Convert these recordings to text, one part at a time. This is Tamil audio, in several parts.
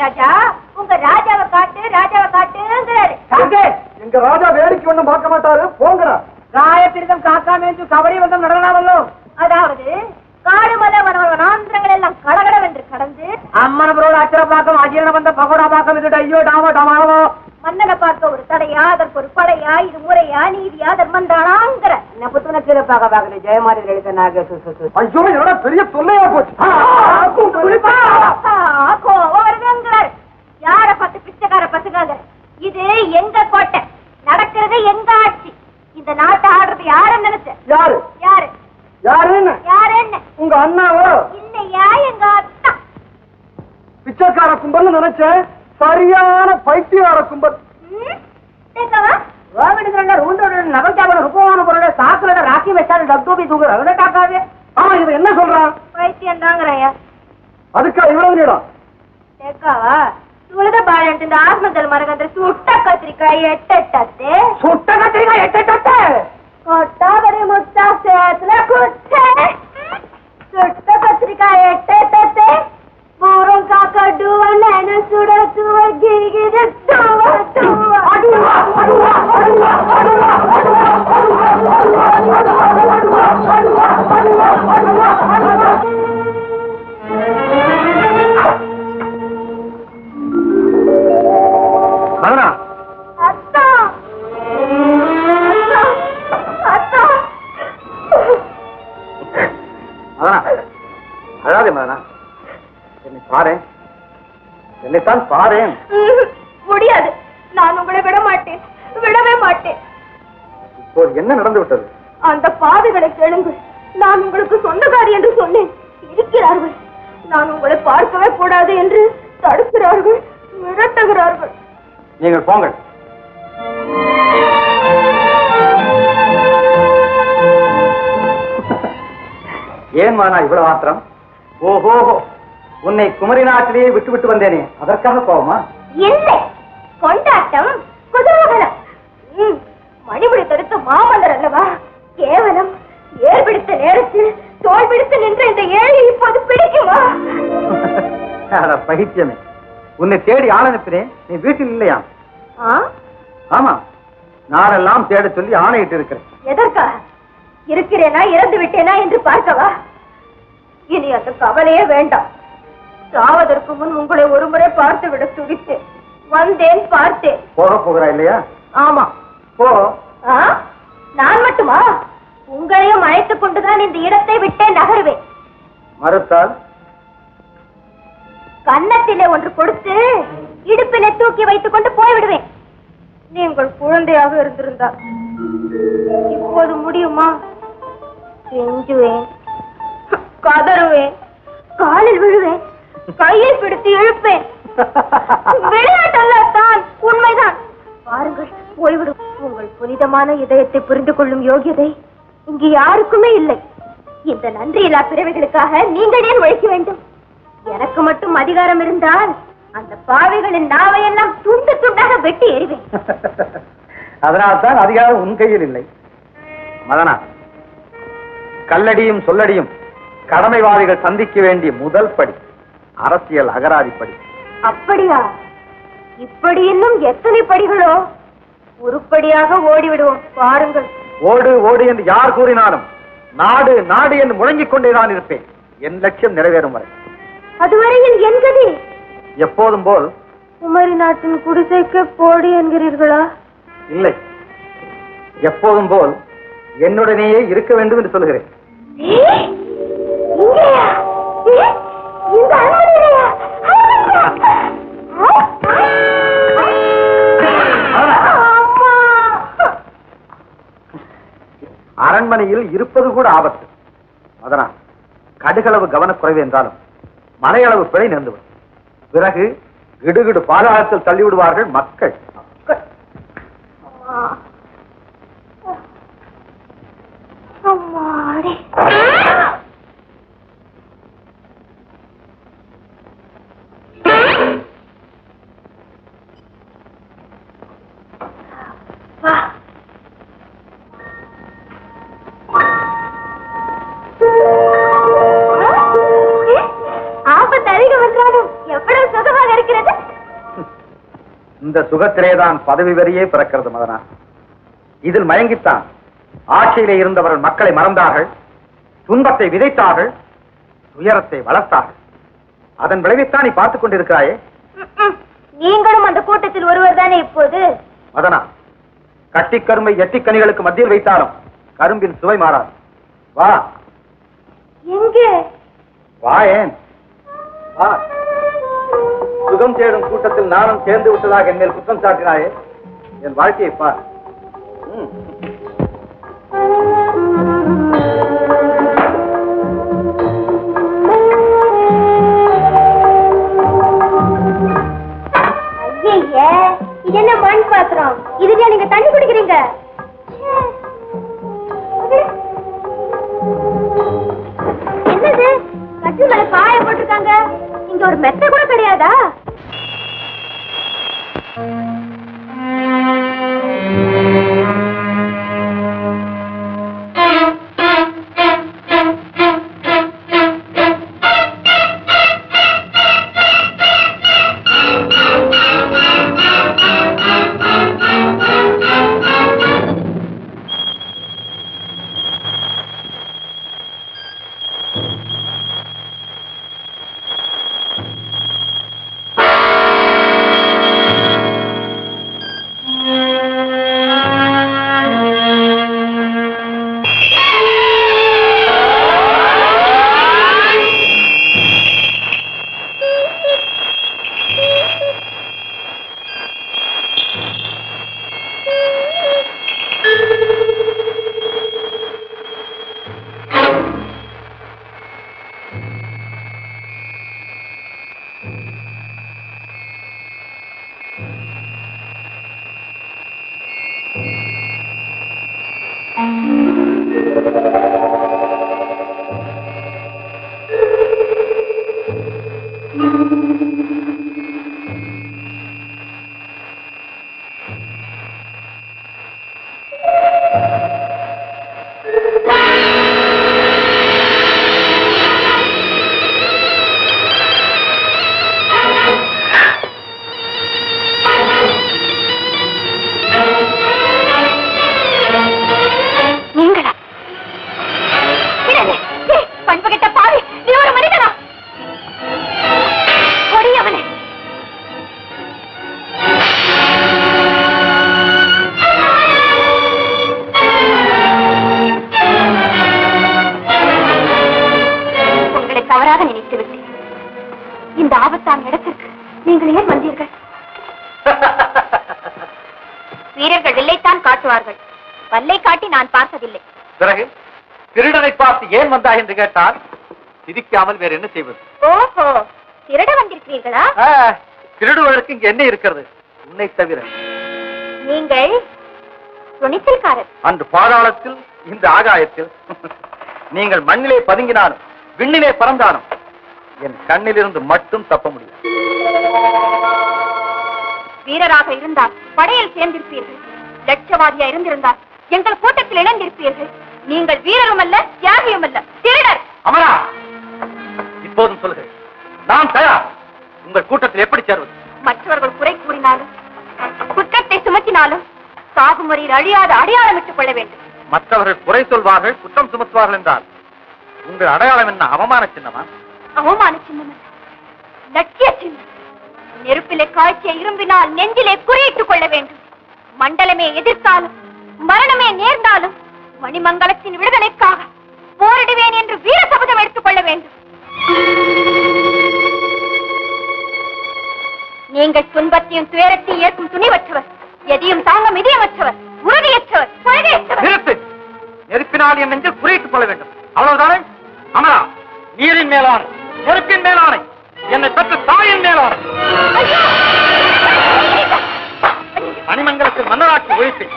ராஜா உங்க ராஜாவை காட்டுங்கிறாரு. எங்க ராஜா வேடிக்கை ஒண்ணும் பார்க்க மாட்டாரு, போங்கடா. காயத்திரிதம் காக்காமே கபடி வந்தம் நடனாமல்லோ. அதாவது காடு மத வனாந்திரங்கள் எல்லாம் கடகடவென்று கடந்து அம்மனவரோட அச்சர பாக்கம் அஜீரண வந்த பகோடா பாக்கம் இது ஐயோ டாமோ டமாவோ. மன்னனை பார்க்க ஒரு தடையா, அதற்கு ஒரு படையா, இது முறையா, நீதியா, தர்மம் தானாங்கிற என்ன புத்தன கீழே பாக்க ஜெயமாரி எழுத நாக ஐயோ என்னோட பெரிய தொல்லையா போச்சு. வருதுங்கிறார். யார பார்த்து பிச்சைக்கார பசங்க, இது எங்க கோட்டை, நடக்கிறது எங்க ஆட்சி. இந்த நாட்டை ஆடுறது யாருன்னு நினைச்ச? யாரு யாரு யாருன்னு? யாருன்னு? உங்க அண்ணாவோ? இல்லையா, எங்க அத்தா. பிச்சைக்கார கும்பல் நினைச்சேன், சரியான பைத்தியார கும்பல். சாக்குல ராக்கி வச்சாரு டப்டூபி தூக்கு ரகுட காக்காவே. ஆமா இவன் என்ன சொல்றான்? பைத்தியம் தாங்கிறயா. அதுக்கா இவ்வளவு நீளம்? தேக்காவா சுழுத பாழன்ட்டு இந்த ஆஸ்மந்தல் மரகந்த சுட்ட கத்திரிக்காய் எட்டே சுட்ட கத்திரிக்காய் எட்டே கொட்டாபரி முட்டா சேத்துல குட்டே சுட்ட கத்திரிக்காய் எட்டே பூரம் காக்கா டுவன் என்ன சுட சுவ கிரிகிரி டுவ டுவ அடுவா அடுவா அடுவா அடுவா மதனா, அத்தா அத்தா மதனா அழாதே மதனா, என்னை பாரு, என்னைத்தான் பாரு. முடியாது, நான் உங்களை விட மாட்டேன், விடவே மாட்டேன். இப்போ என்ன நடந்து விட்டது? அந்த பாவிகளை கேளுங்கள். நான் உங்களுக்கு சொந்தக்காரி என்று சொன்னேன், இருக்கிறார்கள். நான் உங்களை பார்க்கவே கூடாது என்று தடுக்கிறார்கள், மிரட்டுகிறார்கள். நீங்கள் போங்கள். ஏன் மானா இவ்வளவு ஆத்திரம்? ஓஹோ, உன்னை குமரி நாட்டிலேயே விட்டு விட்டு வந்தேனே, அதற்காக கோவமா? இல்லை, கொண்டாட்டம், குதூகலம். மணிமுடி தடுத்த மாமல்லர் அல்லவா? கேவலம் ஏர் பிடித்த நேரத்தில் தோல் பிடித்து நின்ற இந்த ஏழை இப்போது பிடிக்குமா? பைத்தியமே, உன்னை தேடி ஆள் அனுப்பினேன், நீ வீட்டில் இல்லையா? ஆமா, நானெல்லாம் தேட சொல்லி ஆணையிட்டு இருக்கிறேன். எதற்காக? இருக்கிறேனா இறந்து விட்டேனா என்று பார்க்கவா? இனி அந்த கவலையே வேண்டாம். சாவதற்கு முன் உங்களை ஒருமுறை பார்த்து விட துடித்தேன், வந்தேன், பார்த்தேன். போக போகிறா இல்லையா? ஆமா, போ. நான் மட்டுமா? உங்களையும் அழைத்துக் கொண்டுதான் இந்த இடத்தை விட்டே நகருவேன். மறுத்தால்? கன்னத்திலே ஒன்று கொடுத்து இடுப்பிலே தூக்கி வைத்துக் கொண்டு போய்விடுவேன். நீங்கள் குழந்தையாக இருந்திருந்தால் இப்போது முடியுமா? கெஞ்சுவேன், கதறுவேன், காலில் விழுவேன், கையை பிடித்து இழுப்பேன். விளையாட்டல்ல, உண்மைதான். பாருங்கள், போய்விடும். உங்கள் புனிதமான இதயத்தை புரிந்து கொள்ளும் யோகியதை இங்கு யாருக்குமே இல்லை. இந்த நன்றியில்லா பிறவைகளுக்காக நீங்கள் ஏன் உழைக்க வேண்டும்? எனக்கு மட்டும் அதிகாரம் இருந்தால் அந்த பாவைகளின் நாவையெல்லாம் துண்டு துண்டாக வெட்டி எறிவேன். அதனால்தான் அதிகாரம் உன் கையில் இல்லை. மதனா, கல்லடியும் சொல்லடியும் கடமைவாதிகள் சந்திக்க வேண்டிய முதல் படி, அரசியல் அகராதிப்படி. அப்படியா? இப்படி இன்னும் எத்தனை படிகளோ? உருப்படியாக ஓடிவிடுவோம், பாருங்கள். ஓடு ஓடு என்று யார் கூறினாலும் நாடு நாடு என்று முழங்கிக் கொண்டேதான் இருப்பேன், என் லட்சியம் நிறைவேறும் வரை. அதுவரையில் என் கதி எப்போதும் போல் குமரி நாட்டின் குடிசைக்கு போடி என்கிறீர்களா? இல்லை, எப்போதும் போல் என்னுடனேயே இருக்க வேண்டும் என்று சொல்கிறேன். அரண்மனையில் இருப்பது கூட ஆபத்து. அதனால் கடுகளவு கவனக்குறைவு என்றாலும் மலையளவு பிழை நேர்ந்துவிடும். பிறகு கிடுகிடு பாதாளத்தில் தள்ளிவிடுவார்கள் மக்கள். ஆபத்து அதிகம் என்றாலும் எவ்வளவு சுகமாக இருக்கிறது? இந்த சுகத்திலேதான் பதவி வரியே பிறக்கிறது மதனா. இதில் மயங்கித்தான் ஆட்சியிலே இருந்தவர்கள் மக்களை மறந்தார்கள், துன்பத்தை விதைத்தார்கள், துயரத்தை வளர்த்தார்கள். அதன் விளைவைத்தான் நீ பார்த்துக் கொண்டிருக்கிறாயே. நீங்களும் அந்த கூட்டத்தில் ஒருவர் தானே இப்போது. மதனா, கட்டிக்கரும்பை எட்டிக்கனிகளுக்கு மத்தியில் வைத்தாலும் கரும்பின் சுவை மாறாது. வா. எங்கே? வா. ஏன் வா. சுகம் தேடும் கூட்டத்தில் நானும் சேர்ந்து விட்டதாக என் மேல் குற்றம் சாட்டினாயே. என் வாழ்க்கையை பார். ஐயே, இது என்ன மண் பாத்திரம்? இதுல நீங்க தண்ணி குடிக்கிறீங்க? என்னது கட்டில் மேல பாய போட்டிருக்காங்க? இங்க ஒரு மெத்த கூட கிடையாதா? வீரர்கள் வில்லைத்தான் காட்டுவார்கள், வல்லை காட்டி நான் பார்த்ததில்லை. பிறகு திருடனை பார்த்து ஏன் வந்தா என்று கேட்டால் சிரிக்காமல் வேற என்ன செய்வது? ஓஹோ, திருட வந்திருக்கிறீர்களா? திருடுவதற்கு இங்க என்ன இருக்கிறது உன்னை தவிர? நீங்கள் துணிச்சல்காரர். அன்று பாதாளத்தில், இந்த ஆகாயத்தில். நீங்கள் மண்ணிலே பதுங்கினாலும் விண்ணிலே பறந்தாலும் என் கண்ணிலிருந்து மட்டும் தப்ப முடியும். வீரராக இருந்தால் படையில் சேர்ந்திருப்பீர்கள், லட்சவாதியா இருந்திருந்தால் எங்கள் கூட்டத்தில் இணைந்திருப்பீர்கள். நீங்கள் வீரரும் அல்ல, தியாகியும் அல்ல, திருடர். அமரா, இப்போதும் சொல்கிறேன், நான் தயார். உங்கள் கூட்டத்தில் எப்படி சேர்வது? மற்றவர்கள் குறை கூறினாலும் குற்றத்தை சுமத்தினாலும் சாகுமுறையில் அழியாத அடையாளமிட்டுக் கொள்ள வேண்டும். மற்றவர்கள் குறை சொல்வார்கள், குற்றம் சுமத்துவார்கள் என்றால் உங்கள் அடையாளம் என்ன? அவமான சின்னமா? அவமான சின்னம், லட்சிய சின்னம். நெருப்பிலே காய்ச்சிய இரும்பினால் நெஞ்சிலே குறியிட்டுக் கொள்ள வேண்டும். மண்டலமே எதிர்த்தாலும் மரணமே நேர்ந்தாலும் மணிமங்கலத்தின் விடுதலைக்காக போரிடுவேன் என்று வீர சபதம் எடுத்துக் கொள்ள வேண்டும். நீங்கள் துன்பத்தையும் துயரத்தையும் ஏற்கும் துணிவற்றவர், எதையும் தாங்க மிதியமற்றவர், உறுதியற்றவர், கொள்கையற்றவர். நெருப்பினால் என் நெஞ்சில் குறியிட்டுக் கொள்ள வேண்டும், அவ்வளவுதானே? அமரா, நீரின் மேலான, நெருப்பின் மேலானை, என்னை பெற்ற தாயின் மேலான, மணிமங்கலத்தில் மன்னராட்சி ஒழிப்பேன்.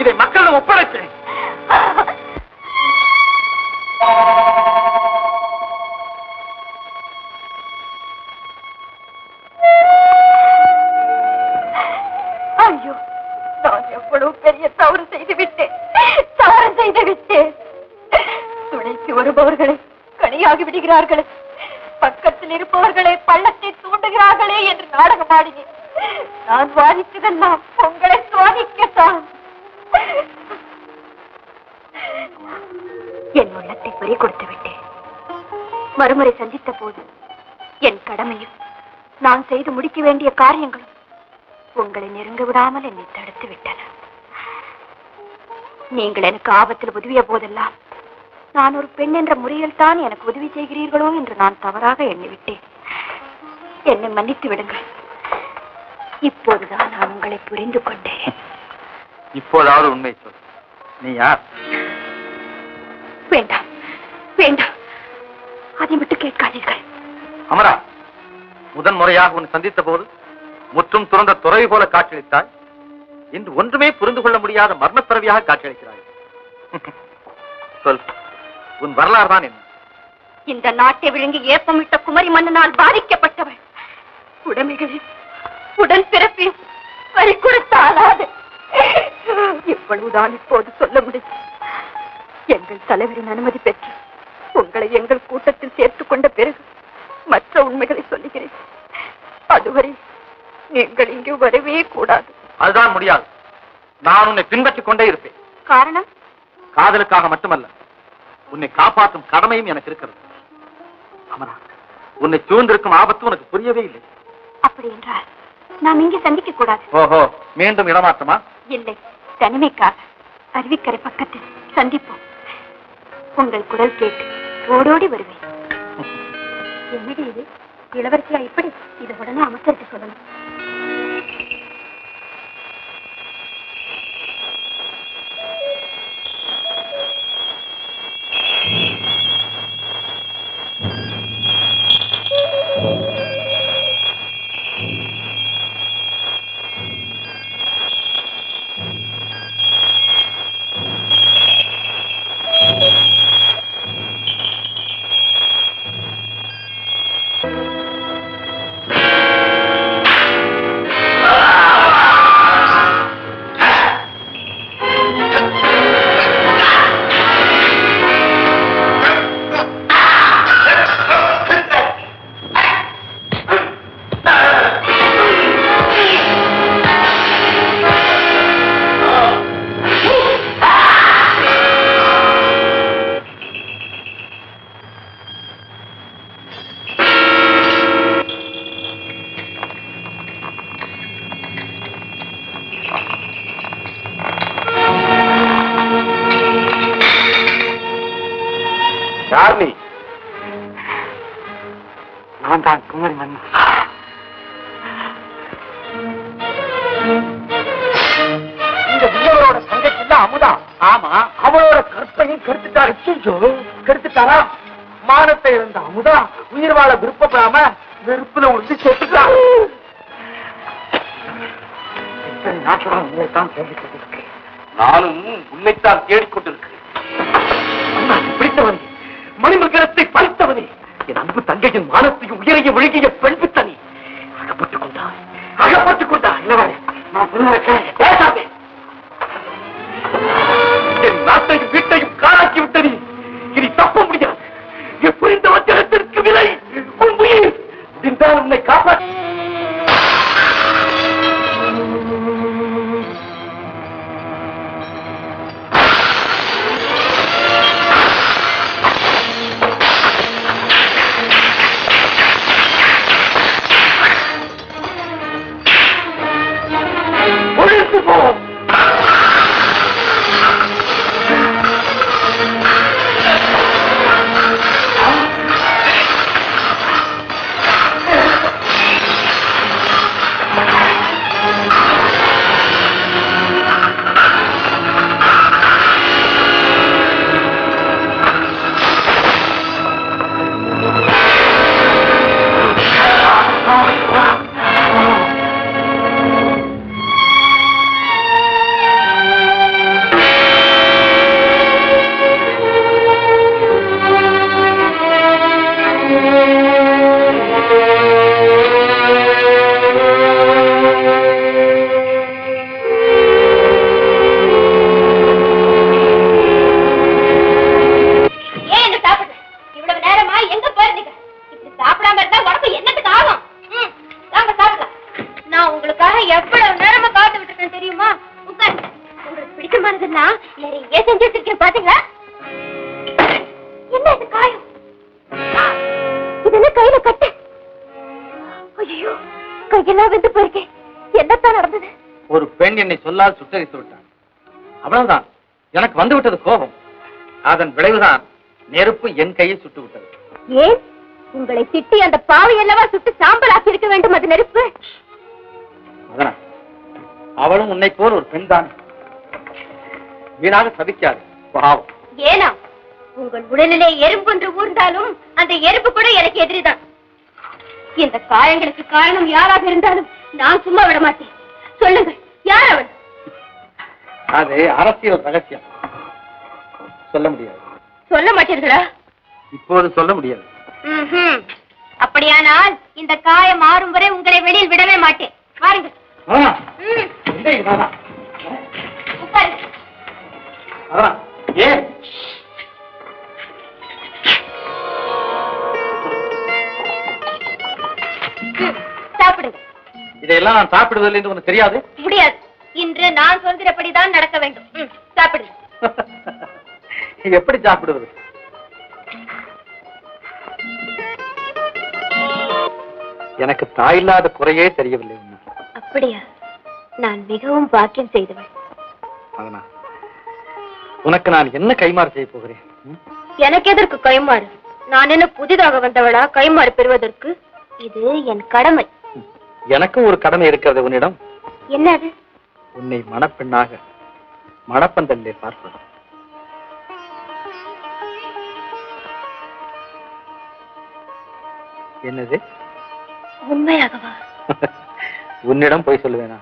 இதை மக்களிடம் ஒப்படைப்பேன். ஐயோ, நான் எவ்வளவு பெரிய தவறு செய்து விட்டேன், தவறு செய்து விட்டேன். துணைக்கு வருபவர்களை கனியாகி விடுகிறார்களே, பக்கத்தில் இருப்பவர்களை பள்ளத்தை தூண்டுகிறார்களே என்று நாடகம் ஆடினேன். நான் வாதித்ததெல்லாம் உங்களை சோதிக்கத்தான். என் உள்ளத்தை பறி கொடுத்து விட்டேன். மறுமுறை சந்தித்த போது என் கடமையும் நான் செய்து முடிக்க வேண்டிய காரியங்களும் உங்களை நெருங்க விடாமல் என்னை தடுத்து விட்டன. நீங்கள் எனக்கு ஆபத்தில் உதவிய போதெல்லாம் நான் ஒரு பெண் என்ற முறையில் தான் எனக்கு உதவி செய்கிறீர்களோ என்று நான் தவறாக எண்ணிவிட்டேன். என்னை மன்னித்து விடுங்கள். இப்போதுதான் நான் உங்களை புரிந்து கொண்டேன். இப்போதாவது உண்மை சொல், நீ யார்? வேண்டாம் வேண்டாம், அதை விட்டு கேட்காதீர்கள். அமரா, முதன் முறையாக உன்னை சந்தித்த போது முற்றும் துறந்த துறவி போல காட்சியளித்தாய். இன்று ஒன்றுமே புரிந்து கொள்ள முடியாத மர்மப்பிறவியாக காட்சியளிக்கிறாய். சொல், உன் வரலாறு தான் என்ன? இந்த நாட்டை விழுங்கி ஏப்பமிட்ட குமரி மன்னனால் பாதிக்கப்பட்டவள். உடைமைகளில் உடன் பிறப்பையும் பறி கொடுத்தாலாது. இவ்வளவுதான் இப்போது சொல்ல முடியும். எங்கள் தலைவரின் அனுமதி பெற்று உங்களை எங்கள் கூட்டத்தில் சேர்த்துக் கொண்ட பிறகு மற்ற உண்மைகளை சொல்லுகிறேன். அதுவரை நீங்கள் இங்கு வரவே கூடாது. அதுதான் முடியாது. நான் உன்னை பின்பற்றிக் கொண்டே இருப்பேன். காரணம்? காதலுக்காக மட்டுமல்ல, உன்னை காப்பாற்றும் கடமையும் எனக்கு இருக்கிறது. அமரா, உன்னை சூழ்ந்திருக்கும் ஆபத்து உனக்கு புரியவே இல்லை. அப்படி என்றால் நாம் இங்கே சந்திக்க கூடாது. ஓஹோ, மீண்டும் இடமாற்றமா? இல்லை, தனிமைக்காக அருவிக்கரை பக்கத்தில் சந்திப்போம். உங்கள் குரல் கேட்டு ஓடோடி வருவேன். என்னடி இது, இளவரசியா இப்படி? இதை உடனே அமைச்சருக்கு சொல்லணும். நான் தான் குமரி மன்னன். இந்த வீரரோட தங்கச்சி இல்ல அமுதா? ஆமா, அவளோட கற்பையும் கெடுத்துட்டாரு. கெடுத்துட்டாரா? மானத்தை இருந்த அமுதா உயிர் வாழ விருப்பப்படாம வெறுப்புல உழுந்து செத்துட்டான். உன்னைத்தான் தேடிக்கொண்டிருக்கேன். நானும் உன்னைத்தான் தேடிக்கொண்டிருக்கிறேன். பிடித்தவனே, மணிமகரத்தை பறித்தவனே, என் அன்பு தங்கையின் மானத்தையும் உயிரையும் விழுங்கிய பெண் பித்தனி அகப்பட்டுக் கொண்டார். நான் பேசாதே. என் நாட்டையும் வீட்டையும் காராக்கி விட்டது. இனி தப்ப முடியாது. எப்படி இந்த வச்சனத்திற்கு விலை? உன் உயிர் இதுதான் உன்னை காப்பாற்ற. ஒழித்து போ. உங்களுக்காக எவ்வளவு நேரமா காத்து விட்டுருக்கேன் தெரியுமா? உட்காருங்க. உங்களுக்கு பிடிச்சமானதுன்னா நிறைய செஞ்சு வச்சிருக்கேன், பாத்தீங்களா? என்ன இது காயம்? இது என்ன கையில கட்டு? ஐயோ, கையெல்லாம் வெந்து போயிருக்கேன். என்னத்தான் நடந்தது? ஒரு பெண் என்னை சொல்லால் சுட்டரித்து விட்டான். அவ்வளவுதான். எனக்கு வந்து விட்டது கோபம். அதன் விளைவுதான் நெருப்பு என் கையை சுட்டு விட்டது. ஏன் உங்களை திட்டி அந்த பாவை அல்லவா சுட்டு சாம்பல் ஆக்கி இருக்க வேண்டும் அது நெருப்பு? மகனா, அவளும் உன்னை போல் ஒரு பெண் தான். வீணாக சபிக்காது. பாவம். ஏனா உங்கள் உடலிலே எறும்பு ஒன்று ஊர்ந்தாலும் அந்த எறும்பு கூட எனக்கு எதிரிதான். இந்த காயங்களுக்கு காரணம் யாராக இருந்தாலும் நான் சும்மா விட மாட்டேன். சொல்லுங்கள், யார் அவள்? அது அரசியல் ரகசியம். சொல்ல முடியாது. சொல்ல மாட்டீர்களா? இப்போது சொல்ல முடியாது. அப்படியானால் இந்த காயம் மாறும் வரை உங்களை வெளியில் விடவே மாட்டேன். பாருங்கள். ஏன் சாப்பிடுங்க. இதையெல்லாம் நான் சாப்பிடுவதில்லை என்று உனக்கு தெரியாது? முடியாது. இன்று நான் சொல்கிறபடிதான் நடக்க வேண்டும். சாப்பிடுங்க. எப்படி சாப்பிடுவது? எனக்கு தாயில்லாத குறையே தெரியவில்லை. அப்படியா? நான் மிகவும் பாக்கியம் செய்தவள். மகனா, உனக்கு நான் என்ன கைமாறு செய்ய போகிறேன்? எனக்கு எதற்கு கைமாறு? நான் என்ன புதிதாக வந்தவளா கைமாறு பெறுவதற்கு? இது என் கடமை. எனக்கும் ஒரு கடமை இருக்கிறது உன்னிடம். என்னது? உன்னை மணப்பெண்ணாக மணப்பந்தல்லே பார்ப்பது. என்னது? உண்மையாகவா? உன்னிடம் போய் சொல்லுவேனா?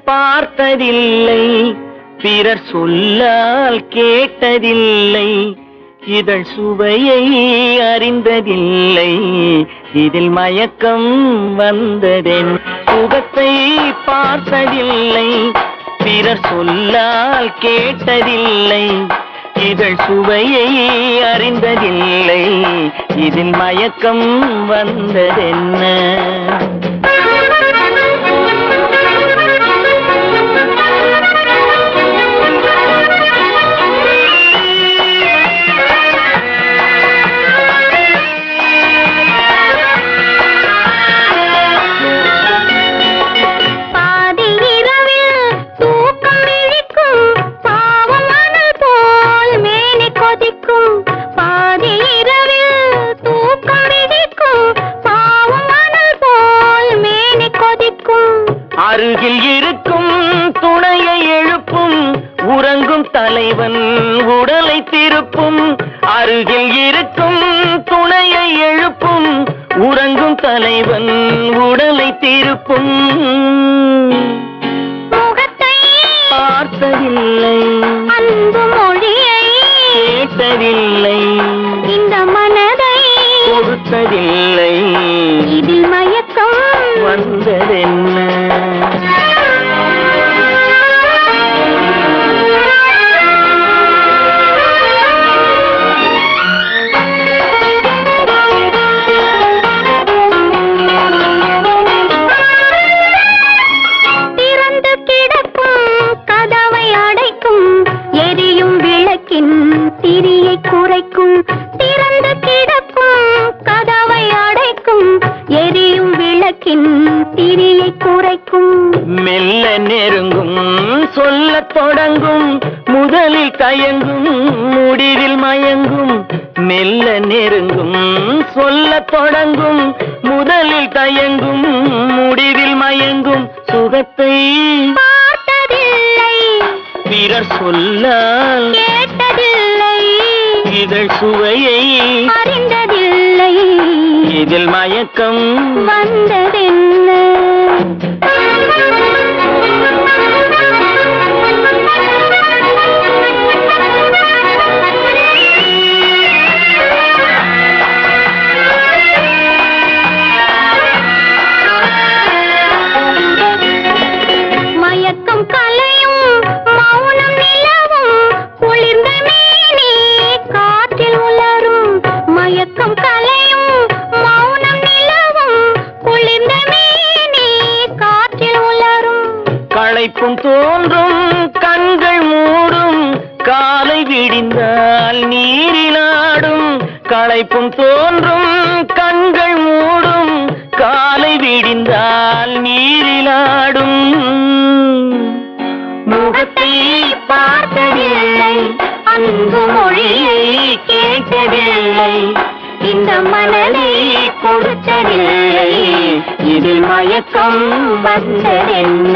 பார்த்ததில்லை, பிறர் சொல்லால் கேட்டதில்லை, இதழ் சுவையை அறிந்ததில்லை, இதில் மயக்கம் வந்ததென். சுகத்தை பார்த்ததில்லை, பிறர் சொல்லால் கேட்டதில்லை, இதழ் சுவையை அறிந்ததில்லை, இதில் மயக்கம் வந்ததென்ன. அருகில் இருக்கும் துணையை எழுப்பும் உறங்கும் தலைவன் உடலை திருப்பும். அருகில் இருக்கும் துணையை எழுப்பும் உறங்கும் தலைவன் உடலை திருப்பும். முகத்தை பார்த்ததில்லை, அன்பு மொழியை கேட்டதில்லை, இந்த மனதை கொடுத்ததில்லை, இதில் மயக்கம் வந்ததென்ன? திரியை குறைக்கும் திறந்து கிடக்கும் கதவை அடைக்கும் எரியும் விளக்கின் திரியை குறைக்கும் மெல்ல நெருங்கும் சொல்லத் தொடங்கும் முதலில் தயங்கும் முடிவில் மயங்கும் மெல்ல நெருங்கும் சொல்லத் தொடங்கும் முதலில் தயங்கும் முடிவில் மயங்கும் சுகத்தை பார்த்ததில்லை பிறர் சொல்லால் கேட்டதில்லை இதழ் சுவையை அறிந்ததில்லை இதில் மயக்கம் வந்ததென்ன மயக்கம் கலையும் மௌனம் நிலவும் குளிர்ந்த மேனி காற்றில் உலரும் மயக்கம் கலையும் மௌனம் நிலவும் குளிர்ந்த மேனி காற்றில் உலரும் களைப்பும் தோன்றும் கண்கள் மூடும் காலை விடிந்தால் நீரிலாடும் களைப்பும் தோன்றும் கண்கள் மூடும் காலை விடிந்தால் நீரிலாடும் முகத்தை பார்த்ததில்லை அன்பு மொழியை கேட்டதில்லை இந்த மனதை கொடுத்ததில்லை இதில் மயக்கம் வந்ததென்ன